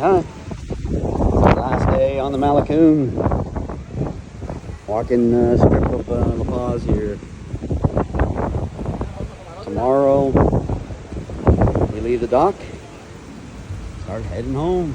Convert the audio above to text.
hi. Last day on the Malacoon. Walking strip of LaPaz here. Tomorrow we leave the dock, start heading home.